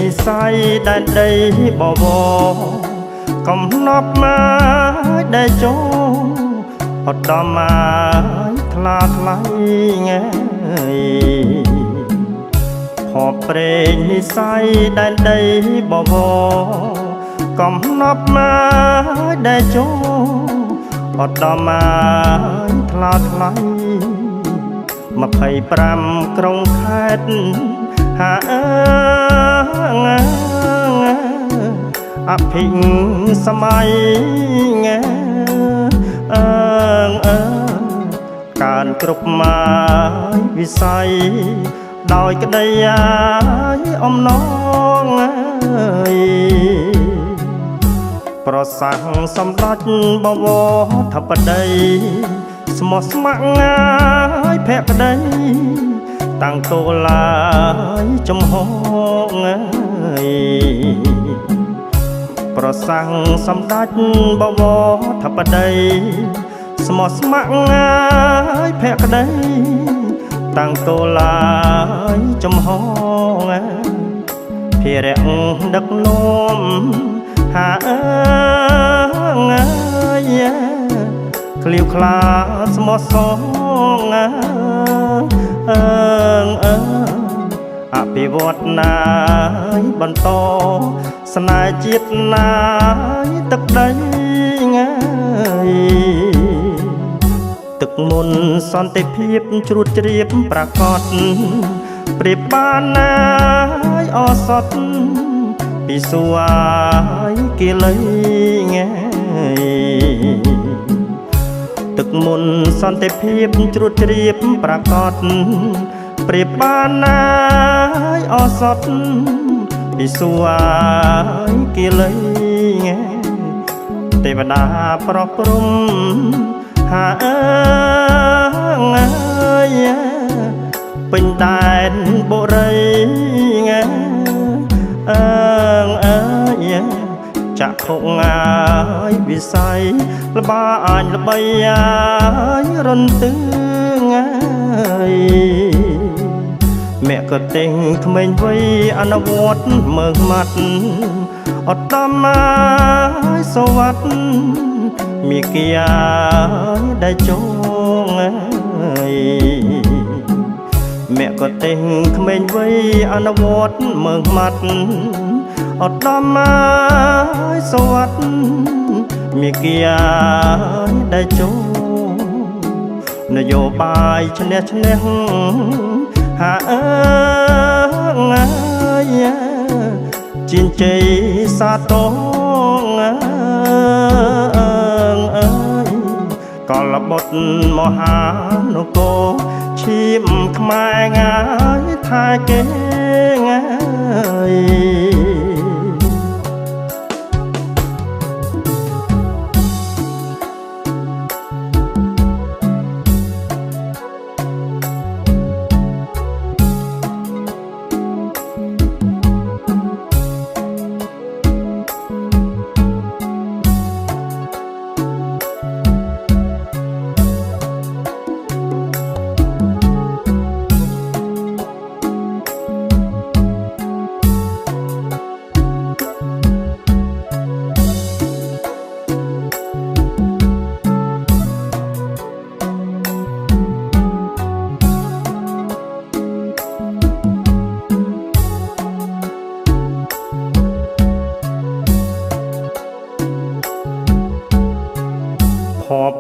និស័យដែនដីបវរកំណប់មកដែលចូលអត់ដល់មកថ្លាថ្លៃងាយផបព្រេងនិស័យដែនដីបវរកំណប់មកដែលចូលអត់ដល់មកថ្លាថ្លៃ25ក្រុងខេត្តហាអភិសម័យកើនគ្រប់មកវិស័យដោយក្តីអំណងប្រសាំងសម្ដេចបវរធិបតីស្មោះស្ម័គ្រភក្តីតាំងតូឡាយចំហងប្រសាំងសម្ដេចបវរធិបតីស្មោះស្ម័គ្រភក្តីតាំងតូឡាយចំហងភារៈដឹកនាំហាក្លៀវខ្លាស្មោះសងអភិវឌ្ឍណាយបន្តស្នេហ៍ជាតិណាយទឹកដីទឹកមុនសន្តិភាពជ្រួតជ្រាបប្រកបប្រៀបបានណាយអសត់ពីសួយគិលីទឹកមុនសន្តិភាពជ្រួតជ្រាបប្រកបប្រៀបបានណាយអសត់ពីសួយគិលីទេវតាប្រោះព្រំហាពេញដែនបុរីចាក់ខុកវិស័យល្បាញល្បីរន្ទឺមគ្គទិញក្មេងវ័យអនុវត្តមើងម៉ាត់អត់ដំសវត្តមីគីដែលជងមគ្គទិញក្មេងវ័យអនុវត្តមើងម៉ាត់អត់ដំសវត្តមីគីដែលជងនយោបាយឈ្នះឈ្នះហាជិនជ័យសាទងកលបុត្រមហានគរឈាមខ្មែរងាយថាគេងាយ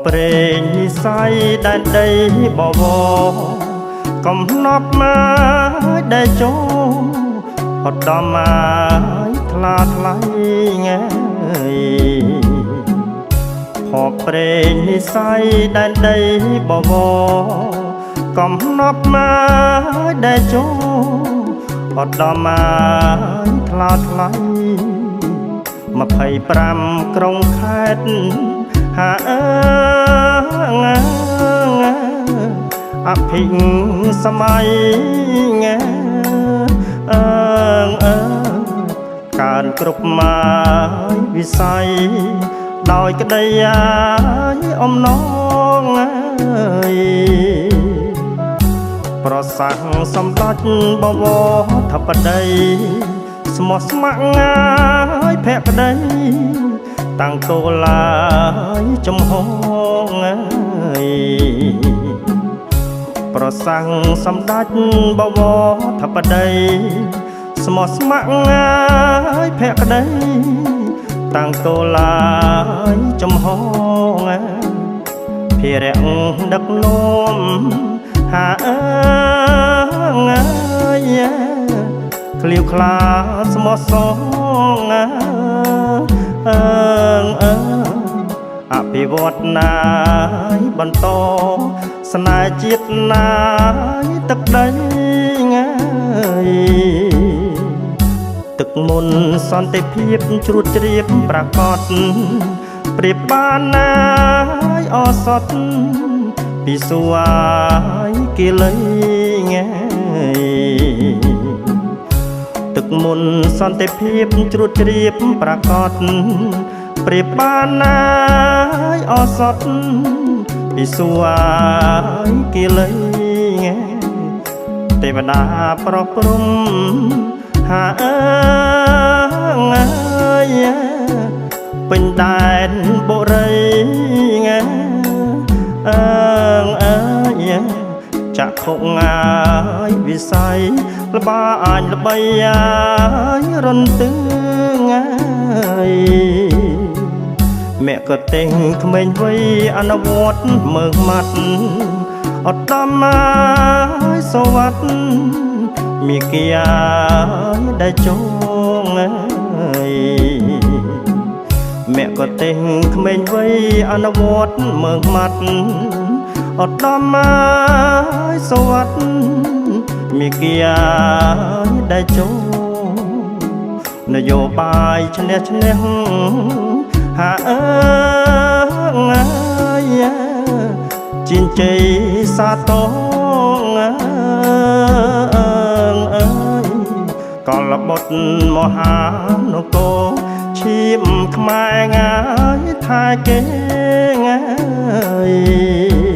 ព្រេងនិស័យដែនដីបវរកំណប់មកដែលចូលអត់ដល់មកថ្លាថ្លៃងាយផបព្រេងនិស័យដែនដីបវរកំណប់មកដែលចូលអត់ដល់មកថ្លាថ្លៃ25ក្រុងខេត្តហាអភិសម័យកើនគ្រប់មកវិស័យដោយក្តីអំណងប្រសាំងសម្ដេចបវរធិបតី ស្ ស្មោះស្ម័គ្រងាយភក្តីតាំងតូឡាយចំហងប្រសាំងសម្ដេចបវរធិបតីស្មោះស្ម័គ្រងាយភក្តីតាំងតូឡាយចំហងភារៈដឹកនាំហាឃ្លាវខ្លាស្មោះសងអភិវឌ្ឍណាយបន្តស្នេហ៍ជាតិណាយទឹកដីទឹកមុនសន្តិភាពជ្រួតជ្រាបប្រកបប្រៀបបានណាយអសតពីសួយគិលីទឹកមុនសន្តិភាពជ្រួតជ្រាបប្រកបប្រៀបបានណាយអសតពីសួយគិលីទេវតាប្រព្រំហាពេញដែនបុរីចាក់ខុកងាយវិស័យល្បាញល្បីរន្ទឺមគ្គទេសក្មេងវ័យអនុវត្តមើងម៉ាត់អត់ដំហើយសវត្តមីគីយាដែលចងមគ្គទេសក្មេងវ័យអនុវត្តមើងម៉ាត់អត់ដំហើយសវត្តមីគីយាដែលចងនយោបាយឈ្នះឈ្នះហាជិនជ័យសាតងកលបុត្រមហានគរឈាមខ្មែរងាយថាគេងាយ